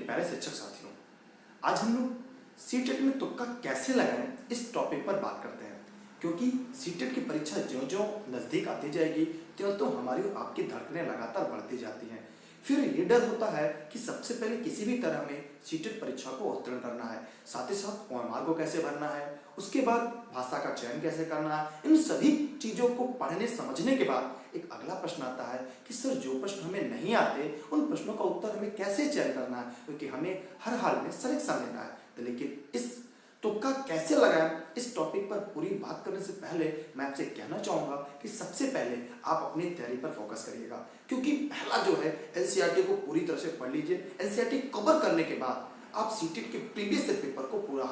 प्यारे शिक्षक साथियों, आज हम लोग सीटेट में तुक्का कैसे लगाएं इस टॉपिक पर बात करते हैं। क्योंकि सीटेट की परीक्षा ज्यों ज्यों नज़दीक आती जाएगी त्यों तो हमारी और आपकी धड़कनें लगातार बढ़ती जाती हैं। फिर ये डर होता है कि सबसे पहले किसी भी तरह में सीटेट परीक्षा को उत्तीर्ण करना है, साथ ही साथ ओएमआर को कैसे भरना है, उसके बाद भाषा का चयन कैसे करना है। इन सभी चीज़ों को पढ़ने समझने के बाद एक अगला प्रश्न आता है कि सर जो प्रश्न हमें नहीं आते उन प्रश्नों का उत्तर हमें कैसे चयन करना है, क्योंकि हमें हर हाल में सिलेक्शन लेना है। तो लेकिन इस तुक्का कैसे लगाएं इस टॉपिक पर पूरी बात करने से पहले मैं आपसे कहना चाहूँगा कि सबसे पहले आप अपनी तैयारी पर फोकस करिएगा। क्योंकि पहला जो है एनसीईआरटी को पूरी तरह से पढ़ लीजिए। एनसीईआरटी कवर करने के बाद आप सीटेट के प्रीवियस पेपर को पूरा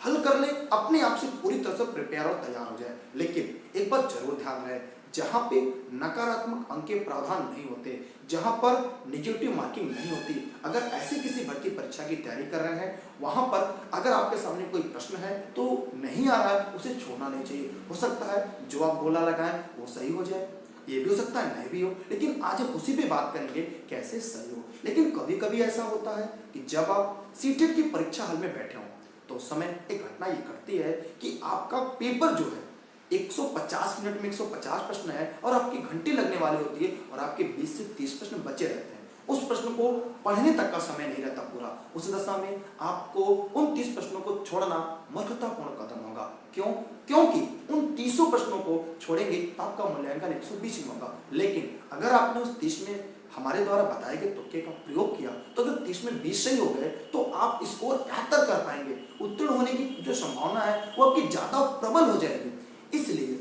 हल कर लें, अपने आप से पूरी तरह से प्रिपेयर और तैयार हो जाए। लेकिन एक बात जरूर ध्यान रहे, जहाँ पे नकारात्मक अंक के प्रावधान नहीं होते, जहाँ पर निगेटिव मार्किंग नहीं होती, अगर ऐसे किसी भर्ती परीक्षा की तैयारी कर रहे हैं, वहाँ पर अगर आपके सामने कोई प्रश्न है तो नहीं आ रहा है, उसे छोड़ना नहीं चाहिए। हो सकता है जो आप गोला लगाएं वो सही हो जाए, ये भी हो सकता है नहीं भी हो, लेकिन आज हम उसी पे बात करेंगे कैसे सही हो। लेकिन कभी कभी ऐसा होता है कि जब आप सीटेट की परीक्षा हॉल में बैठे हो तो उस समय एक घटना ये घटती है कि आपका पेपर जो है 150 मिनट में 150 प्रश्न है और आपकी घंटी लगने वाली होती है और आपके 20 से 30 प्रश्न बचे रहते हैं। उस प्रश्न को पढ़ने तक का समय नहीं रहता पूरा। उस दशा में आपको उन 30 प्रश्नों को छोड़ना मूर्खतापूर्ण कदम होगा। क्यों? क्योंकि उन 30 प्रश्नों को छोड़ेंगे तो आपका मूल्यांकन 120 में होगा। लेकिन अगर आपने उस 30 में हमारे द्वारा बताए गए तुक्के का प्रयोग किया तो अगर 30 में 20 सही हो गए तो आप स्कोर बेहतर कर पाएंगे। उत्तीर्ण होने की जो संभावना है वो आपकी ज्यादा प्रबल हो जाएगी। इसलिए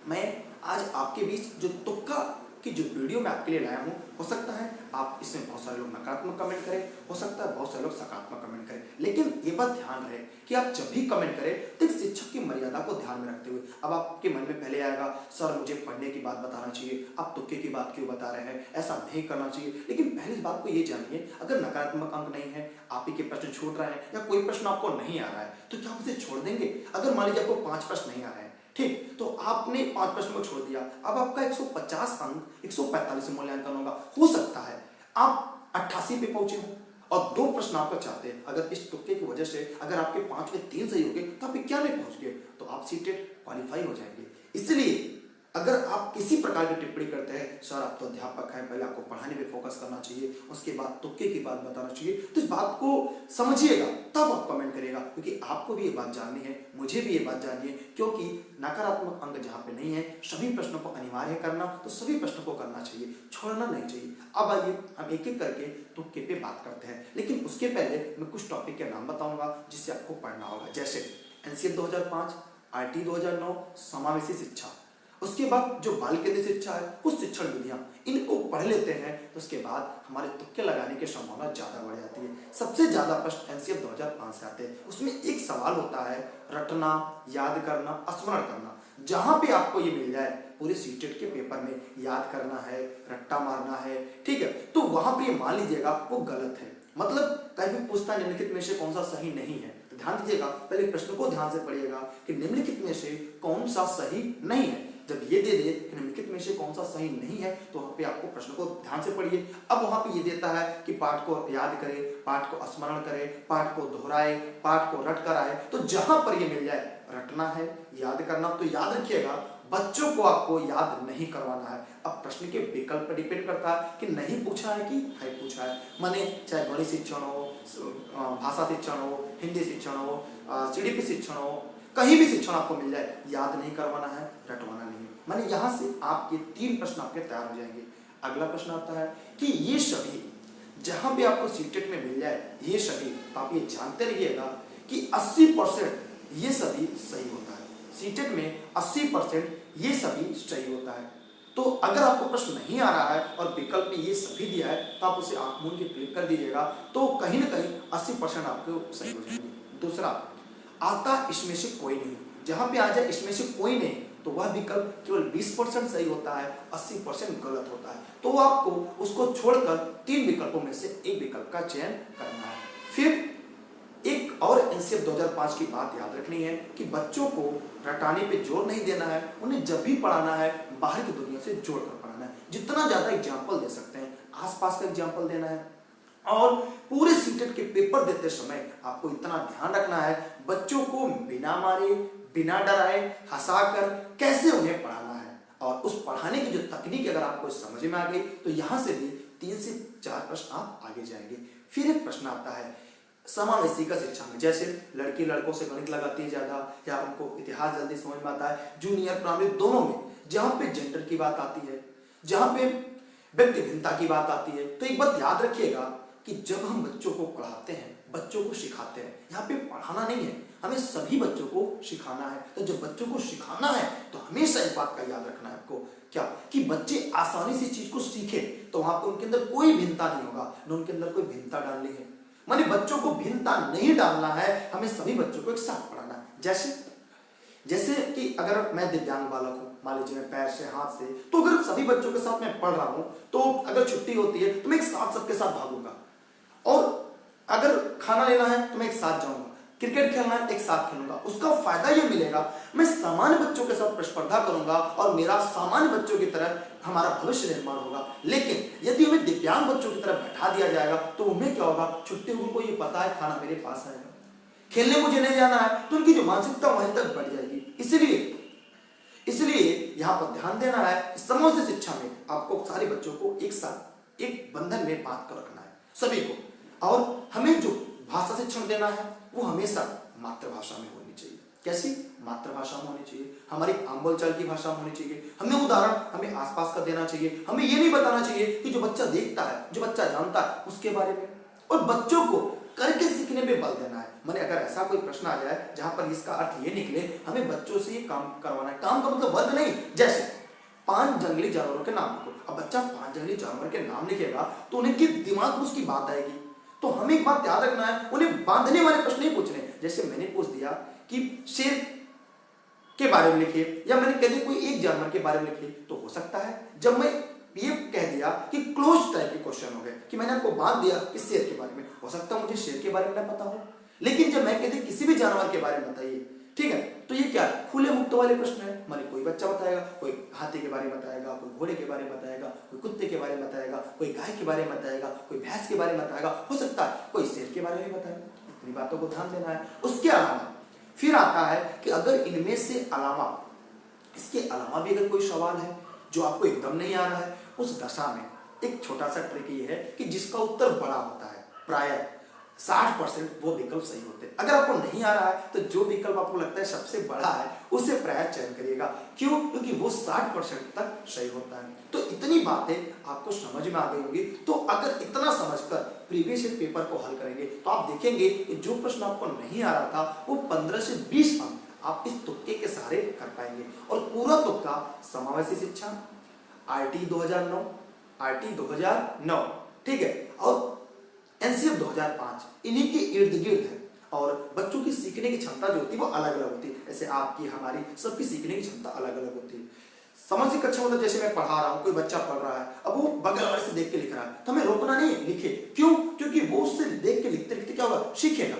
मैं आज आपके बीच जो तुक्का की जो वीडियो मैं आपके लिए लाया हूँ, हो सकता है आप इसमें बहुत सारे लोग नकारात्मक कमेंट करें, हो सकता है बहुत सारे लोग सकारात्मक कमेंट करें, लेकिन ये बात ध्यान रहे कि आप जब भी कमेंट करें तो एक शिक्षक की मर्यादा को ध्यान में रखते हुए। अब आपके मन में पहले आएगा सर मुझे पढ़ने की बात बताना चाहिए, आप तुक्के की बात क्यों बता रहे हैं, ऐसा नहीं करना चाहिए। लेकिन पहले इस बात को ये जानिए, अगर नकारात्मक अंक नहीं है, आप ही के प्रश्न छूट रहे हैं या कोई प्रश्न आपको नहीं आ रहा है तो क्या आप उसे छोड़ देंगे? अगर मान लीजिए आपको 5 प्रश्न नहीं आ रहे हैं, ठीक, तो आपने 5 प्रश्न को छोड़ दिया, अब आपका 150 अंक 145 मूल्यांकन होगा। हो सकता है आप 88 पे पहुंचे हो और 2 प्रश्न आपको चाहते हैं। अगर इस तुक्के की वजह से अगर आपके 5 में 3 सही हो गए तो आप 91 पहुंच गए तो आप सीटेट क्वालिफाई हो जाएंगे। इसलिए अगर आप किसी प्रकार की टिप्पणी करते हैं सर आप तो अध्यापक हैं, पहले आपको पढ़ाने पे फोकस करना चाहिए, उसके बाद तुक्के की बात बताना चाहिए, तो इस बात को समझिएगा तब आप कमेंट करिएगा। क्योंकि आपको भी ये बात जाननी है, मुझे भी ये बात जाननी है, क्योंकि नकारात्मक अंक जहाँ पे नहीं है सभी प्रश्नों को अनिवार्य करना तो सभी प्रश्नों को करना चाहिए, छोड़ना नहीं चाहिए। अब आइए हम एक एक करके तुक्के पे बात करते हैं, लेकिन उसके पहले मैं कुछ टॉपिक के नाम बताऊंगा जिससे आपको पढ़ना होगा, जैसे एनसीएफ 2005, आरटी 2009, समावेशी शिक्षा। उसके बाद जो बाल केंद्रित शिक्षा है, कुछ शिक्षण विधियां, इनको पढ़ लेते हैं तो उसके बाद हमारे तुक्के लगाने की संभावना ज्यादा बढ़ जाती है। सबसे ज्यादा प्रश्न एनसीएफ 2005 से आते हैं। उसमें एक सवाल होता है रटना, याद करना, स्मरण करना। जहां पे आपको ये मिल जाए पूरे सीटेट के पेपर में याद करना है, रट्टा मारना है, ठीक है, तो वहां पे मान लीजिएगा वो गलत है। मतलब कहीं भी पूछता निम्नलिखित में से कौन सा सही नहीं है, तो ध्यान दीजिएगा, पहले प्रश्न को ध्यान से पढ़िएगा कि निम्नलिखित में से कौन सा सही नहीं है। जब ये दे दे कि निम्नलिखित में से कौन सा सही नहीं है तो वहाँ पे आपको प्रश्न को ध्यान से पढ़िए। अब वहाँ पे ये देता है कि पाठ को याद करे, पाठ को स्मरण करे, पाठ को दोहराए, पाठ को रट कर आए। तो जहां पर ये मिल जाए रटना है, याद करना, तो याद रखिएगा बच्चों को आपको याद नहीं करवाना है। अब प्रश्न के विकल्प पर डिपेंड करता है कि नहीं पूछा है कि है पूछा है। माने चाहे गणित शिक्षण हो, भाषा शिक्षण हो, हिंदी शिक्षण हो, सीडीपी शिक्षण हो, कहीं भी शिक्षण आपको मिल जाए, याद नहीं करवाना है, रटवाना नहीं है। माने यहाँ से आपके 3 प्रश्न आपके तैयार हो जाएंगे। अगला प्रश्न आता है कि ये सभी जहां भी आपको सीटेट में मिल जाए ये सभी, तो आप ये जानते रहिएगा कि 80% ये सभी सही होता है। सीटेट में 80% ये सभी सही होता है। तो अगर आपको प्रश्न नहीं आ रहा है और विकल्प में ये सभी दिया है तो आप उसे आंख मूंद के क्लिक कर दीजिएगा, तो कहीं ना कहीं 80% आपको सही हो जाएंगे। दूसरा आता इसमें से कोई नहीं, जहां पे आ जाए इसमें से कोई नहीं तो वह विकल्प केवल 20% सही होता है, 80% गलत होता है। तो आपको उसको छोड़कर 3 विकल्पों में से एक विकल्प का चयन करना है। फिर एक और एनसीएफ 2005 की बात याद रखनी है कि बच्चों को रटाने पे जोर नहीं देना है, उन्हें जब भी पढ़ाना है बाहर की दुनिया से जोड़कर पढ़ाना है। जितना ज्यादा एग्जाम्पल दे सकते हैं, आसपास का एग्जाम्पल देना है और पूरे सीटेट के पेपर देते समय आपको इतना ध्यान रखना है, बच्चों को बिना मारे, बिना डराए, हंसाकर कैसे उन्हें पढ़ाना है। और उस पढ़ाने की जो तकनीक अगर आपको समझ में आ गई तो यहां से भी 3 से 4 प्रश्न आप आगे जाएंगे। फिर एक प्रश्न आता है समावेशी का शिक्षा में, जैसे लड़की लड़कों से गणित लगाती है ज्यादा, या उनको इतिहास जल्दी समझ में आता है, जूनियर प्राइमरी दोनों में जहां पे जेंडर की बात आती है, जहां पे व्यक्ति भिन्नता की बात आती है, तो एक बात याद रखिएगा कि जब हम बच्चों को पढ़ाते हैं, बच्चों को सिखाते हैं, यहाँ पे पढ़ाना नहीं है, हमें सभी बच्चों को सिखाना है। तो जब बच्चों को सिखाना है तो हमेशा इस बात का याद रखना है आपको, क्या कि बच्चे आसानी से चीज को सीखे, तो वहां पर उनके अंदर कोई भिन्नता नहीं होगा, न उनके अंदर कोई भिन्नता डालनी है। माने बच्चों को भिन्नता नहीं डालना है, हमें सभी बच्चों को एक साथ पढ़ाना है। जैसे कि अगर मैं दिव्यांग बालक हूं, मान लीजिए मैं पैर से, हाथ से, तो अगर सभी बच्चों के साथ मैं पढ़ रहा हूं, तो अगर छुट्टी होती है तो मैं एक साथ सबके साथ भागूंगा, और अगर खाना लेना है तो मैं एक साथ जाऊंगा, क्रिकेट खेलना है एक साथ खेलूंगा। उसका फायदा ये मिलेगा, मैं सामान्य बच्चों के साथ प्रतिस्पर्धा करूंगा और मेरा सामान्य बच्चों की तरह हमारा भविष्य निर्माण होगा। लेकिन यदि हमें दिव्यांग बच्चों की तरह बैठा दिया जाएगा तो उन्हें क्या होगा, छुट्टी को ये पता है खाना मेरे पास आएगा, खेलने मुझे नहीं जाना है, तो उनकी जो मानसिकता वहीं तक बढ़ जाएगी। इसलिए यहाँ पर ध्यान देना है, समूह शिक्षा में आपको सारे बच्चों को एक साथ एक बंधन में बांध कर रखना है सभी को। और हमें जो भाषा शिक्षण देना है वो हमेशा मातृभाषा में होनी चाहिए। कैसी मातृभाषा में होनी चाहिए, हमारी आम बोलचाल की भाषा में होनी चाहिए। हमें उदाहरण हमें आसपास का देना चाहिए। हमें ये नहीं बताना चाहिए कि जो बच्चा देखता है, जो बच्चा जानता है उसके बारे में, और बच्चों को करके सीखने में बल देना है। माने अगर ऐसा कोई प्रश्न आ जाए जहां पर इसका अर्थ ये निकले हमें बच्चों से ये काम करवाना है, काम का मतलब वर्ग नहीं, जैसे 5 जंगली जानवरों के नाम लिखो। अब बच्चा 5 जंगली जानवर के नाम लिखेगा तो उनके दिमाग में उसकी बात आएगी। तो हमें एक बात याद रखना है, उन्हें बांधने वाले प्रश्न नहीं पूछने। जैसे मैंने पूछ दिया कि शेर के बारे में लिखिए, या मैंने कह दिया कोई एक जानवर के बारे में लिखिए, तो हो सकता है जब मैं ये कह दिया कि क्लोज टाइप के क्वेश्चन हो गए, कि मैंने आपको बांध दिया कि शेर के बारे में, हो सकता है मुझे शेर के बारे में ना पता हो। लेकिन जब मैं कहती किसी भी जानवर के बारे में बताइए, ठीक है, तो ये क्या खुले मुक्त वाले प्रश्न है। माने कोई बच्चा बताएगा, कोई हाथी के बारे में बताएगा, कोई घोड़े के बारे में बताएगा, कोई कुत्ते के बारे में बताएगा, कोई गाय के बारे में बताएगा, कोई भैंस के बारे में बताएगा, हो सकता है कोई शेर के बारे में बताएगा। इतनी बातों को ध्यान देना है। उसके अलावा फिर आता है कि अगर इनमें से अलावा, इसके अलावा भी अगर कोई सवाल है जो आपको एकदम नहीं आ रहा है, उस दशा में एक छोटा सा ट्रिक ये है कि जिसका उत्तर बड़ा होता है, प्राय 60% वो विकल्प सही होते हैं। अगर आपको नहीं आ रहा है तो जो विकल्प आपको लगता है सबसे बड़ा है उसे प्राय चयन करिएगा। क्यों? क्योंकि वो 60% तक सही होता है। तो इतनी बातें आपको समझ में आ गई होंगी। तो अगर इतना समझकर प्रीवियस ईयर पेपर को हल करेंगे तो आप देखेंगे कि जो प्रश्न आपको नहीं आ रहा था वो 15 से 20 अंक आप इस तुक्के के सहारे कर पाएंगे। और पूरा तुक्का समावेशी शिक्षा, आरटी 2009, आरटी 2009, ठीक है, और एनसीएफ 2005, इन्हीं के इर्द गिर्द है। और बच्चों की सीखने की क्षमता जो होती है वो अलग अलग होती है। जैसे आपकी, हमारी, सबकी सीखने की क्षमता अलग अलग होती है। समझ कक्षा मतलब जैसे मैं पढ़ा रहा हूँ, कोई बच्चा पढ़ रहा है, अब वो बगल वाले से देख के लिख रहा है, तो हमें रोकना नहीं है, लिखे। क्यों? क्योंकि वो उससे देख के लिखते लिखते क्या होगा, सीखेगा।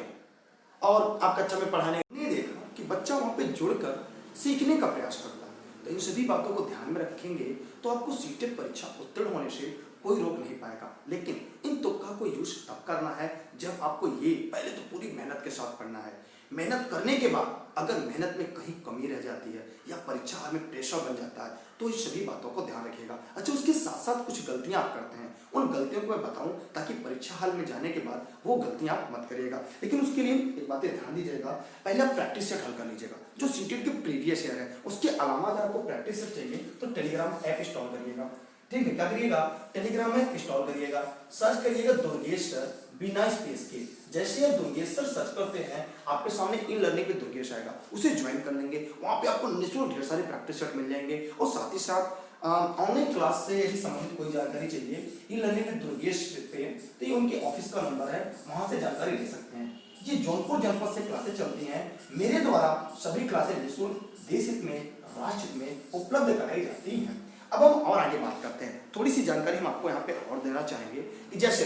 और आप कक्षा में पढ़ाने नहीं देखा कि बच्चा वहां पे जुड़कर सीखने का प्रयास करता है। तो इन सभी बातों को ध्यान में रखेंगे तो आपको सीटेट परीक्षा उत्तीर्ण होने से कोई रोक नहीं पाएगा। लेकिन इन तुक्का को यूज तब करना है जब आपको ये पहले तो पूरी मेहनत के साथ पढ़ना है। मेहनत करने के बाद अगर मेहनत में कहीं कमी रह जाती है या परीक्षा में प्रेशर बन जाता है तो इस सभी बातों को ध्यान रखिएगा। अच्छा, उसके साथ साथ कुछ गलतियां आप करते हैं, उन गलतियों को मैं बताऊं ताकि परीक्षा हॉल में जाने के बाद वो गलतियां आप मत करिएगा। लेकिन उसके लिए एक बातें ध्यान दीजिएगा, पहले आप प्रैक्टिस सेट हल कर लीजिएगा जो सीटेट के प्रीवियस ईयर है। उसके अलावा अगर आपको प्रैक्टिस सेट चाहिए तो टेलीग्राम ऐप इंस्टॉल करिएगा। ठीक है, क्या करिएगा, टेलीग्राम में इंस्टॉल करिएगा, सर्च करिएगा दुर्गेश सर बिना स्पेस के। जैसे आप दुर्गेश सर सर्च करते हैं आपके सामने ई लर्निंग पे दुर्गेश आएगा, उसे ज्वाइन कर लेंगे। वहां पे आपको निःशुल्क ढेर सारे प्रैक्टिस सेट मिल जाएंगे। और साथ ही साथ ऑनलाइन क्लास से यदि संबंधित कोई जानकारी चाहिए ई लर्निंग में दुर्गेश पे, तो ये उनके ऑफिस का नंबर है, वहां से जानकारी ले सकते हैं। ये जौनपुर जनपद से क्लासेस चलती हैं। मेरे द्वारा सभी क्लासेस निःशुल्क देश हित में, राष्ट्र हित में उपलब्ध कराई जाती हैं। अब हम और आगे बात करते हैं, थोड़ी सी जानकारी हम आपको यहाँ पे और देना चाहेंगे कि जैसे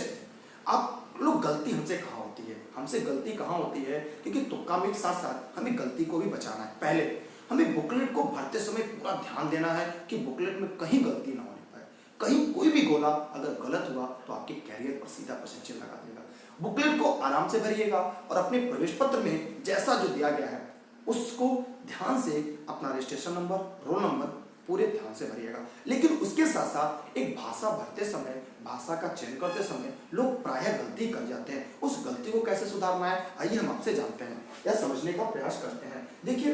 आप लोग, गलती हमसे कहाँ होती है, हमसे गलती कहाँ होती है, क्योंकि तुक्का में के साथ साथ हमें गलती को भी बचाना है। पहले हमें बुकलेट को भरते समय पूरा ध्यान देना है कि बुकलेट में कहीं गलती ना होने पाए। कहीं कोई भी गोला अगर गलत हुआ तो आपके कैरियर पर सीधा प्रश्न चिन्ह लगा देगा। बुकलेट को आराम से भरिएगा और अपने प्रवेश पत्र में जैसा जो दिया गया है उसको ध्यान से अपना रजिस्ट्रेशन नंबर, रोल नंबर पूरे ध्यान से भरिएगा। लेकिन उसके साथ साथ एक भाषा भरते समय, भाषा का चयन करते समय लोग प्रायः गलती कर जाते हैं। उस गलती को कैसे सुधारना है, आइए हम आपसे जानते हैं या समझने का प्रयास करते हैं। देखिए,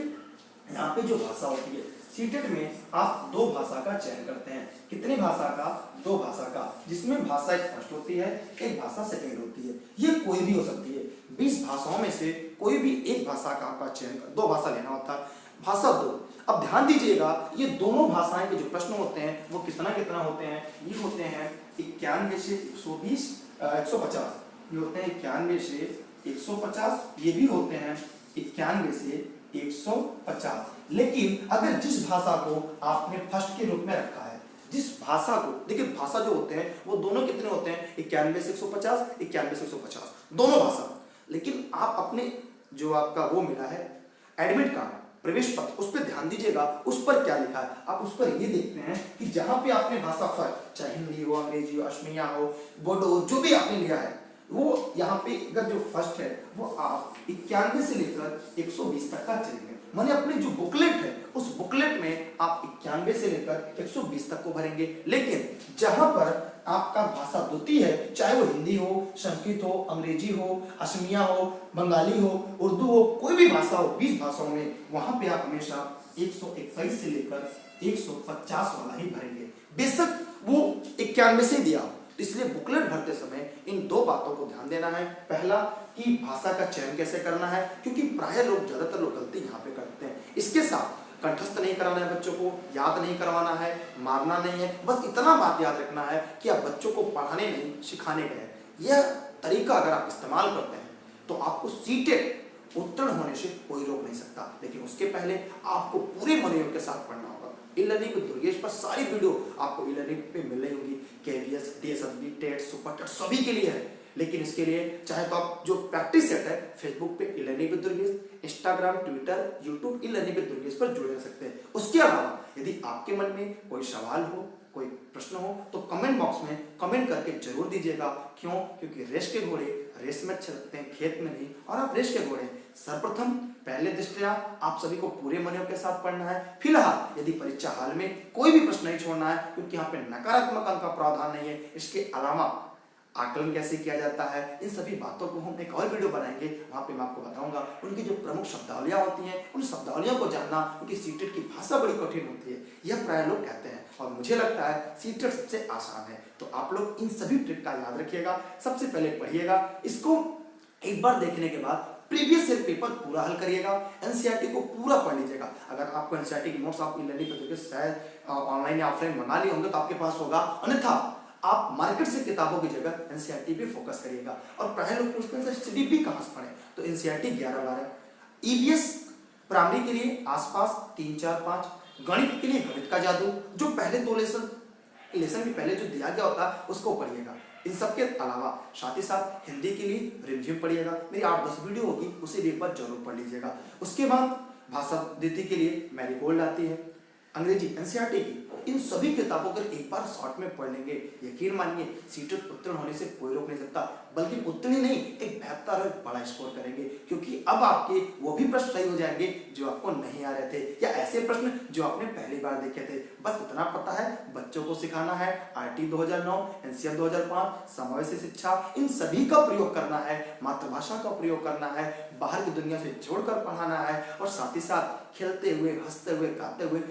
यहाँ पे जो भाषा होती है, सीटेट में आप 2 भाषा का चयन करते हैं। कितनी भाषा का? 2 भाषा का, जिसमें भाषा एक फर्स्ट होती है, एक भाषा सेकंड होती है। ये कोई भी हो सकती है। 20 भाषाओं में से कोई भी एक भाषा का आपका चयन, 2 भाषा लेना होता है। भाषा 2। अब ध्यान दीजिएगा, ये दोनों भाषाएं के जो प्रश्न होते हैं वो कितना कितना होते हैं? ये होते हैं 91 से 120, 150। ये होते हैं 91 से 150। ये भी होते हैं 91 से 150। लेकिन अगर जिस भाषा को आपने फर्स्ट के रूप में रखा है, जिस भाषा को, देखिए भाषा जो होते हैं वो दोनों कितने होते हैं? 91 से 150, 91 से 150, दोनों भाषा। लेकिन आप अपने जो आपका वो मिला है एडमिट कार्ड, प्रवेश पत्र, उस पर ध्यान दीजिएगा, उस पर क्या लिखा है। आप उस पर ये देखते हैं कि जहां पे आपने भाषा फर्क, चाहे हिंदी हो, अंग्रेजी हो, असमिया हो, बोडो, जो भी आपने लिया है, वो यहाँ पे अगर जो फर्स्ट है वो आप 91 से लेकर 120 तक का चलेंगे। माने अपनी जो बुकलेट है उस बुकलेट में आप 91 से लेकर 120 तक को भरेंगे। लेकिन जहां पर आपका भाषा द्वितीय है, चाहे वो हिंदी हो, संस्कृत हो, अंग्रेजी हो, असमिया हो, बंगाली हो, उर्दू हो, कोई भी भाषा हो, 20 भाषाओं में, वहां पे आप हमेशा 121 से लेकर 150 वाला ही भरेंगे। बेशक वो 91 से दिया, इसलिए बुकलेट भरते समय इन 2 बातों को ध्यान देना है। पहला कि भाषा का चयन कैसे करना है, क्योंकि प्राय लोग, ज्यादातर लोग गलती यहाँ पे करते हैं। इसके साथ कंठस्थ नहीं कराना है बच्चों को, याद नहीं करवाना है, मारना नहीं है, बस इतना बात याद रखना है कि आप बच्चों को पढ़ाने नहीं सिखाने गए। यह तरीका अगर आप इस्तेमाल करते हैं तो आपको सीटेट उत्तीर्ण होने से कोई रोक नहीं सकता। लेकिन उसके पहले आपको पूरे मनोयोग के साथ पढ़ना होगा। ई-लर्निंग विद दुर्गेश पर सारी वीडियो आपको ई-लर्निंग पे मिल रही होंगी। KVS, DSSB, TET, super TET सभी के लिए है। लेकिन इसके लिए चाहे तो आप जो प्रैक्टिस सेट है फेसबुक पे e learning with Durgesh, Instagram, Twitter, YouTube e learning with Durgesh पर जुड़े रह सकते हैं। उसके अलावा यदि आपके मन में कोई सवाल हो, कोई प्रश्न हो तो कमेंट बॉक्स में कमेंट करके जरूर दीजिएगा। क्यों? क्योंकि रेस के घोड़े रेस में अच्छे लगते हैं, खेत में नहीं। और आप रेस के घोड़े। सर्वप्रथम पहले दृष्टया आप सभी को पूरे मनोयोग के साथ पढ़ना है। फिलहाल यदि परीक्षा हाल में कोई भी प्रश्न नहीं छोड़ना है, क्योंकि यहाँ पे नकारात्मक अंक का प्रावधान नहीं है। इसके अलावा आकलन कैसे किया जाता है, इन सभी बातों को हम एक और वीडियो बनाएंगे, वहां पे मैं आपको बताऊंगा उनकी जो प्रमुख शब्दावलियां होती हैं, उन शब्दावलियों को जानना, क्योंकि सीटेट की भाषा बड़ी कठिन होती है, यह प्राय लोग कहते हैं। और मुझे लगता है सीटेट सबसे आसान है। तो आप लोग इन सभी ट्रिक का याद रखिएगा। सबसे पहले पढ़िएगा, इसको एक बार देखने के बाद प्रीवियस ईयर पेपर पूरा हल करिएगा, एनसीईआरटी को पूरा पढ़ लीजिएगा। अगर आपको एनसीईआरटी की नोट्स आप ई-लर्निंग पे शायद ऑनलाइन या ऑफलाइन मंगा लिए होंगे तो आपके पास होगा, अन्यथा आप मार्केट से किताबों की जगह एनसीईआरटी पे फोकस करिएगा। और प्राय लोग पूछते हैं सर सीडीपी कहां से पढ़ें, तो एनसीईआरटी 11-12, ईवीएस प्राइमरी के लिए आसपास 3, 4, 5, गणित के लिए गणित का जादू, जो पहले 2 लेसन के पहले जो दिया गया होता है उसको पढ़िएगा। इन सब के अलावा साथ ही साथ हिंदी के लिए रिव्यू पढ़िएगा, मेरी 8-10 वीडियो होगी, उसे भी एक बार जरूर पढ़ लीजिएगा। उसके बाद भाषा द्वितीय के लिए मैरीगोल्ड आती है, अंग्रेजी एनसीईआरटी की, इन सभी किताबों को एक बार शॉर्ट में पढ़ लेंगे, यकीन मानिए सीटेट उत्तीर्ण होने से कोई रोक नहीं सकता, बल्कि उत्तीर्ण नहीं एक बेहतर और बड़ा स्कोर करेंगे। क्योंकि अब आपके वो भी प्रश्न सही हो जाएंगे जो आपको नहीं आ रहे थे, या ऐसे प्रश्न जो आपने पहली बार देखे थे। बस इतना पता है, बच्चों को सिखाना है। आरटी 2009, एनसीआर 2005, समावेशी शिक्षा, इन सभी का प्रयोग करना है, मातृभाषा का प्रयोग करना है, बाहर की दुनिया से जोड़कर पढ़ाना है, और साथ ही साथ खेलते हुए, हंसते हुए, गाते हुए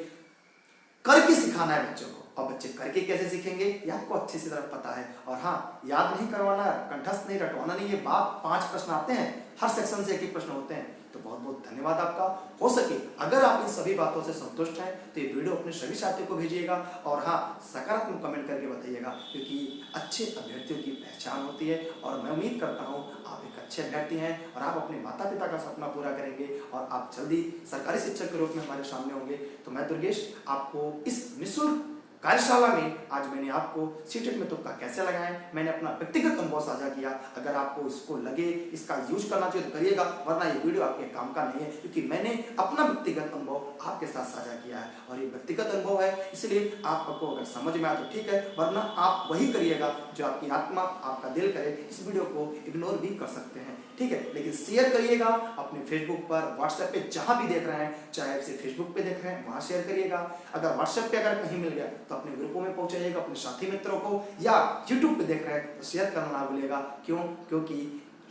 करके सिखाना है बच्चों को। और बच्चे करके कैसे सीखेंगे ये आपको अच्छे से तरफ पता है। और हाँ, याद नहीं करवाना, कंठस्थ नहीं, रटवाना नहीं, ये बात 5 प्रश्न आते हैं, हर सेक्शन से एक-एक प्रश्न होते हैं। तो बहुत बहुत धन्यवाद आपका। हो सके अगर आप इन सभी बातों से संतुष्ट हैं तो ये वीडियो अपने सभी साथियों को भेजिएगा। और हाँ, सकारात्मक कमेंट करके बताइएगा, क्योंकि अच्छे अभ्यर्थियों की पहचान होती है। और मैं उम्मीद करता हूँ आप एक अच्छे अभ्यर्थी हैं और आप अपने माता पिता का सपना पूरा करेंगे और आप जल्दी सरकारी शिक्षक के रूप में हमारे सामने होंगे। तो मैं दुर्गेश आपको इस निःशुल्क कार्यशाला में आज मैंने आपको सीटेट में तुक्का कैसे लगाएं, मैंने अपना व्यक्तिगत अनुभव साझा किया। अगर आपको इसको लगे इसका यूज करना चाहिए तो करिएगा, वरना ये वीडियो आपके काम का नहीं है, क्योंकि मैंने अपना व्यक्तिगत अनुभव आपके साथ साझा किया है और ये व्यक्तिगत अनुभव है, इसलिए आपको अगर समझ में आए तो ठीक है, वरना आप वही करिएगा जो आपकी आत्मा आपका दिल करे। इस वीडियो को इग्नोर भी कर सकते हैं, ठीक है, लेकिन शेयर करिएगा अपने फेसबुक पर, व्हाट्सएप पे, जहां भी देख रहे हैं, चाहे इसे फेसबुक पे देख रहे हैं वहां शेयर करिएगा। अगर व्हाट्सएप पे अगर कहीं मिल गया तो अपने ग्रुपों में पहुंचाइएगा अपने साथी मित्रों को, या यूट्यूब पे देख रहे हैं तो शेयर करना ना भूलिएगा। क्यों? क्योंकि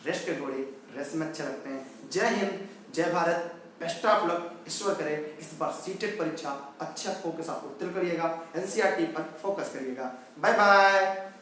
रेस के घोड़े रेस में अच्छे लगते हैं। जय हिंद, जय भारत, बेस्ट ऑफ लक। ईश्वर करे इस बार सीटेट परीक्षा अच्छे अंकों के साथ उत्तीर्ण करिएगा, एनसीईआरटी पर फोकस करिएगा। Bye bye.